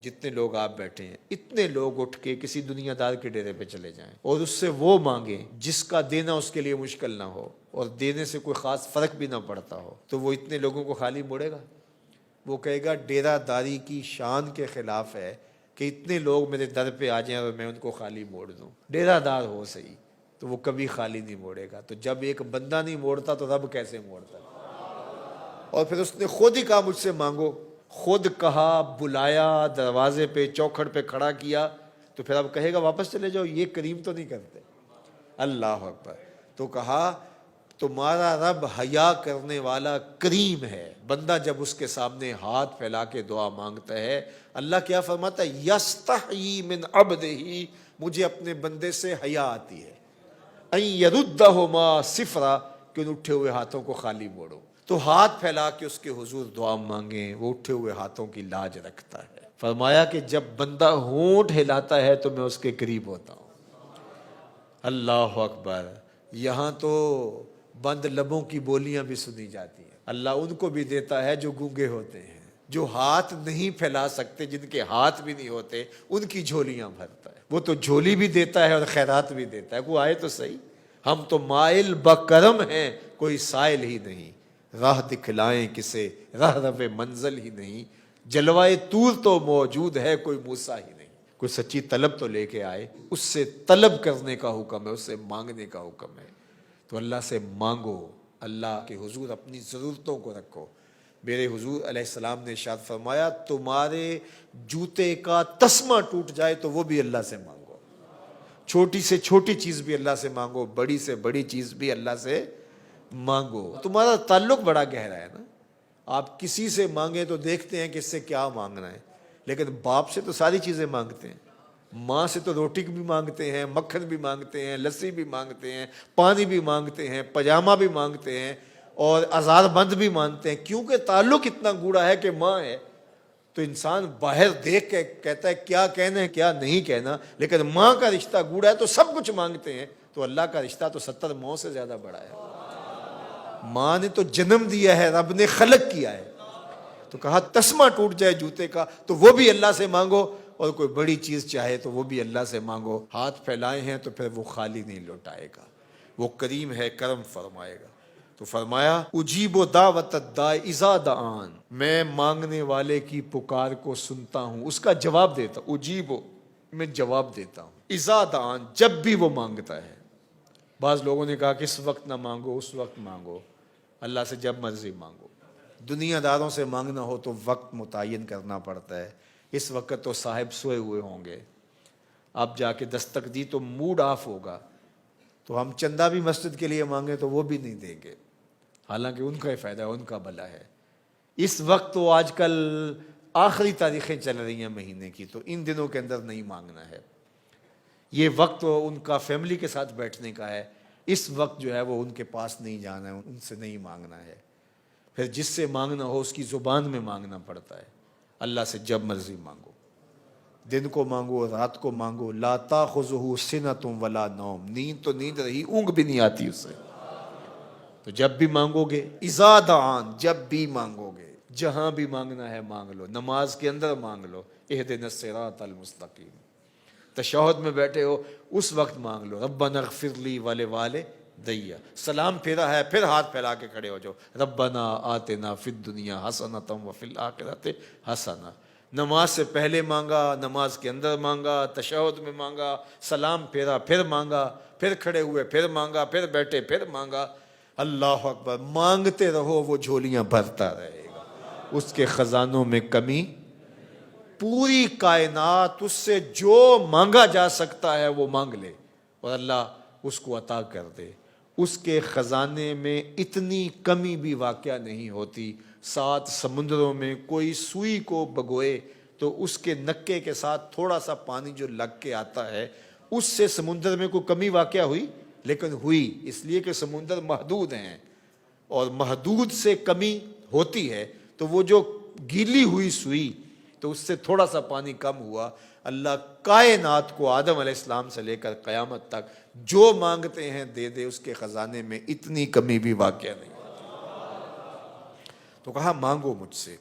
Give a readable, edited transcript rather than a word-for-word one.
جتنے لوگ آپ بیٹھے ہیں اتنے لوگ اٹھ کے کسی دنیا دار کے ڈیرے پہ چلے جائیں اور اس سے وہ مانگیں جس کا دینا اس کے لیے مشکل نہ ہو اور دینے سے کوئی خاص فرق بھی نہ پڑتا ہو، تو وہ اتنے لوگوں کو خالی موڑے گا؟ وہ کہے گا ڈیرہ داری کی شان کے خلاف ہے کہ اتنے لوگ میرے در پہ آ جائیں اور میں ان کو خالی موڑ دوں۔ ڈیرہ دار ہو صحیح تو وہ کبھی خالی نہیں موڑے گا۔ تو جب ایک بندہ نہیں موڑتا تو رب کیسے موڑتا؟ اور پھر اس نے خود ہی کہا مجھ سے مانگو، خود کہا، بلایا، دروازے پہ چوکھٹ پہ کھڑا کیا، تو پھر اب کہے گا واپس چلے جاؤ؟ یہ کریم تو نہیں کرتے۔ اللہ اکبر۔ تو کہا تمہارا رب حیا کرنے والا کریم ہے۔ بندہ جب اس کے سامنے ہاتھ پھیلا کے دعا مانگتا ہے، اللہ کیا فرماتا ہے؟ یستحیی من عبدہ، مجھے اپنے بندے سے حیا آتی ہے، ان یردہما صفرا، کہ ان اٹھے ہوئے ہاتھوں کو خالی موڑو۔ تو ہاتھ پھیلا کے اس کے حضور دعا مانگیں، وہ اٹھے ہوئے ہاتھوں کی لاج رکھتا ہے۔ فرمایا کہ جب بندہ ہونٹ ہلاتا ہے تو میں اس کے قریب ہوتا ہوں۔ اللہ اکبر۔ یہاں تو بند لبوں کی بولیاں بھی سنی جاتی ہیں۔ اللہ ان کو بھی دیتا ہے جو گونگے ہوتے ہیں، جو ہاتھ نہیں پھیلا سکتے، جن کے ہاتھ بھی نہیں ہوتے، ان کی جھولیاں بھرتا ہے۔ وہ تو جھولی بھی دیتا ہے اور خیرات بھی دیتا ہے۔ کوئی آئے تو صحیح۔ ہم تو مائل بکرم ہیں، کوئی سائل ہی نہیں، راہ دکھلائیں کسے، راہ رب منزل ہی نہیں، جلوائے طور تو موجود ہے، کوئی موسیٰ ہی نہیں۔ کوئی سچی طلب تو لے کے آئے، اس سے طلب کرنے کا حکم ہے، اس سے مانگنے کا حکم ہے۔ تو اللہ سے مانگو، اللہ کے حضور اپنی ضرورتوں کو رکھو۔ میرے حضور علیہ السلام نے ارشاد فرمایا تمہارے جوتے کا تسمہ ٹوٹ جائے تو وہ بھی اللہ سے مانگو۔ چھوٹی سے چھوٹی چیز بھی اللہ سے مانگو، بڑی سے بڑی چیز بھی اللہ سے مانگو۔ تمہارا تعلق بڑا گہرا ہے نا۔ آپ کسی سے مانگیں تو دیکھتے ہیں کہ اس سے کیا مانگنا ہے، لیکن باپ سے تو ساری چیزیں مانگتے ہیں، ماں سے تو روٹی بھی مانگتے ہیں، مکھن بھی مانگتے ہیں، لسی بھی مانگتے ہیں، پانی بھی مانگتے ہیں، پاجامہ بھی مانگتے ہیں، اور آزار بند بھی مانگتے ہیں، کیونکہ تعلق اتنا گوڑا ہے کہ ماں ہے۔ تو انسان باہر دیکھ کے کہتا ہے کیا کہنا ہے کیا نہیں کہنا، لیکن ماں کا رشتہ گوڑا ہے تو سب کچھ مانگتے ہیں۔ تو اللہ کا رشتہ تو 70 ماؤں سے زیادہ بڑا ہے۔ ماں نے تو جنم دیا ہے، رب نے خلق کیا ہے۔ تو کہا تسمہ ٹوٹ جائے جوتے کا تو وہ بھی اللہ سے مانگو، اور کوئی بڑی چیز چاہے تو وہ بھی اللہ سے مانگو۔ ہاتھ پھیلائے ہیں تو پھر وہ خالی نہیں لوٹائے گا، وہ کریم ہے، کرم فرمائے گا۔ تو فرمایا اجیب دعوت الداع اذا دعان، میں مانگنے والے کی پکار کو سنتا ہوں، اس کا جواب دیتا ہوں۔ اجیب، میں جواب دیتا ہوں، اذا دعان، جب بھی وہ مانگتا ہے۔ بعض لوگوں نے کہا کہ اس وقت نہ مانگو، اس وقت مانگو۔ اللہ سے جب مرضی مانگو۔ دنیا داروں سے مانگنا ہو تو وقت متعین کرنا پڑتا ہے۔ اس وقت تو صاحب سوئے ہوئے ہوں گے، آپ جا کے دستک دی تو موڈ آف ہوگا، تو ہم چندہ بھی مسجد کے لیے مانگے تو وہ بھی نہیں دیں گے، حالانکہ ان کا ہی فائدہ ہے، ان کا بھلا ہے۔ اس وقت تو آج کل آخری تاریخیں چل رہی ہیں مہینے کی، تو ان دنوں کے اندر نہیں مانگنا ہے۔ یہ وقت ان کا فیملی کے ساتھ بیٹھنے کا ہے، اس وقت جو ہے وہ ان کے پاس نہیں جانا ہے، ان سے نہیں مانگنا ہے۔ پھر جس سے مانگنا ہو اس کی زبان میں مانگنا پڑتا ہے۔ اللہ سے جب مرضی مانگو، دن کو مانگو، رات کو مانگو۔ لا تاخذہ سنۃ ولا نوم، نیند تو نیند رہی، اونگ بھی نہیں آتی اس سے۔ تو جب بھی مانگو گے، اذا دعان، جب بھی مانگو گے، جہاں بھی مانگنا ہے مانگ لو، نماز کے اندر مانگ لو، اہدنا الصراط المستقیم۔ تشہد میں بیٹھے ہو اس وقت مانگ لو، ربنا اغفر لی ولوالدی۔ سلام پھیرا ہے پھر ہاتھ پھیلا کے کھڑے ہو جاؤ، ربنا آتنا فی الدنیا حسنۃ وفی الآخرۃ حسنہ۔ نماز سے پہلے مانگا، نماز کے اندر مانگا، تشہد میں مانگا، سلام پھیرا پھر مانگا، پھر کھڑے ہوئے پھر مانگا، پھر بیٹھے پھر مانگا۔ اللہ اکبر۔ مانگتے رہو، وہ جھولیاں بھرتا رہے گا، اس کے خزانوں میں کمی۔ پوری کائنات اس سے جو مانگا جا سکتا ہے وہ مانگ لے اور اللہ اس کو عطا کر دے۔ اس کے خزانے میں اتنی کمی بھی واقع نہیں ہوتی۔ 7 سمندروں میں کوئی سوئی کو بگوئے تو اس کے نکے کے ساتھ تھوڑا سا پانی جو لگ کے آتا ہے، اس سے سمندر میں کوئی کمی واقع ہوئی؟ لیکن ہوئی، اس لیے کہ سمندر محدود ہیں، اور محدود سے کمی ہوتی ہے۔ تو وہ جو گیلی ہوئی سوئی، تو اس سے تھوڑا سا پانی کم ہوا۔ اللہ کائنات کو آدم علیہ السلام سے لے کر قیامت تک جو مانگتے ہیں دے دے، اس کے خزانے میں اتنی کمی بھی واقع نہیں۔ تو کہا مانگو مجھ سے۔